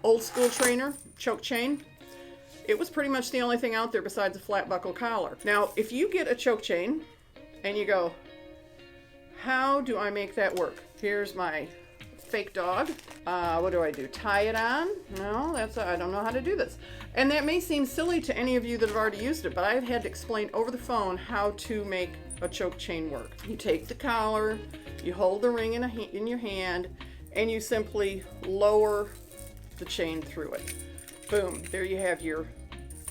old school trainer, choke chain. It was pretty much the only thing out there besides a flat buckle collar. Now, if you get a choke chain and you go, how do I make that work? Here's my fake dog. What do? Tie it on? No, I don't know how to do this. And that may seem silly to any of you that have already used it, but I've had to explain over the phone how to make a choke chain work. You take the collar, you hold the ring in your hand, and you simply lower the chain through it. Boom, there you have your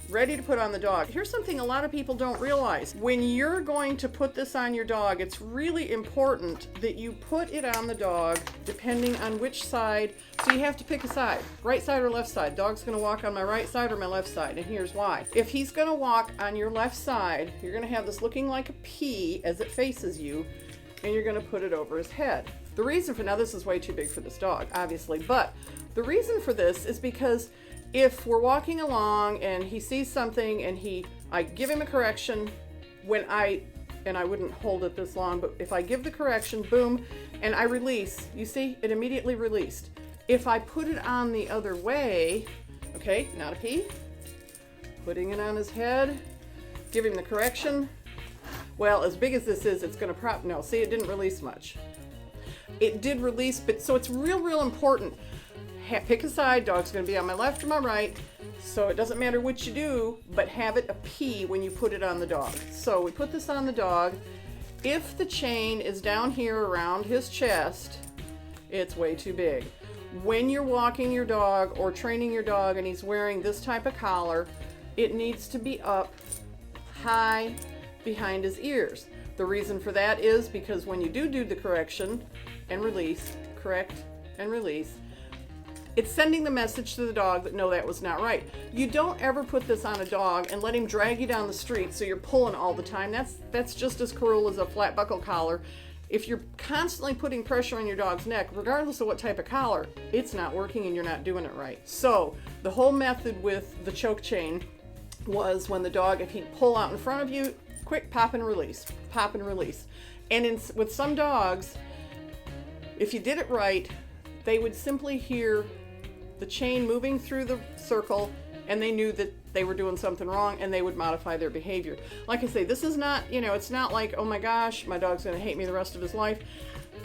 ready to put on the dog. Here's something a lot of people don't realize. When you're going to put this on your dog, it's really important that you put it on the dog depending on which side. So you have to pick a side, right side or left side. Dog's gonna walk on my right side or my left side, and here's why. If he's gonna walk on your left side, you're gonna have this looking like a P as it faces you, and you're gonna put it over his head. The reason for, now this is way too big for this dog, obviously, but the reason for this is because if we're walking along and he sees something and I give him a correction and I wouldn't hold it this long, but if I give the correction, boom, and I release, you see, it immediately released. If I put it on the other way, okay, not a P, putting it on his head, give him the correction, well, as big as this is, it's gonna no, see, it didn't release much. It did release, but so it's real important. Pick a side, dog's gonna be on my left or my right, so it doesn't matter what you do, but have it a P when you put it on the dog. So we put this on the dog. If the chain is down here around his chest, it's way too big. When you're walking your dog or training your dog and he's wearing this type of collar, it needs to be up high behind his ears. The reason for that is because when you do the correction and release, correct and release, it's sending the message to the dog that no, that was not right. You don't ever put this on a dog and let him drag you down the street so you're pulling all the time. That's just as cruel as a flat buckle collar. If you're constantly putting pressure on your dog's neck, regardless of what type of collar, it's not working and you're not doing it right. So the whole method with the choke chain was when the dog, if he'd pull out in front of you, quick pop and release, pop and release. And with some dogs, if you did it right, they would simply hear the chain moving through the circle and they knew that they were doing something wrong and they would modify their behavior. Like I say, this is not, it's not like, oh my gosh, my dog's gonna hate me the rest of his life.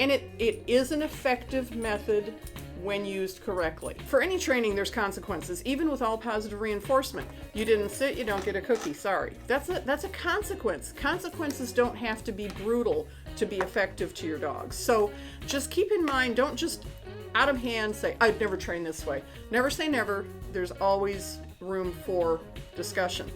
And it is an effective method when used correctly. For any training, there's consequences, even with all positive reinforcement. You didn't sit, you don't get a cookie, sorry. That's a consequence. Consequences don't have to be brutal to be effective to your dog. So just keep in mind, don't just out of hand say, I'd never train this way. Never say never. There's always room for discussion.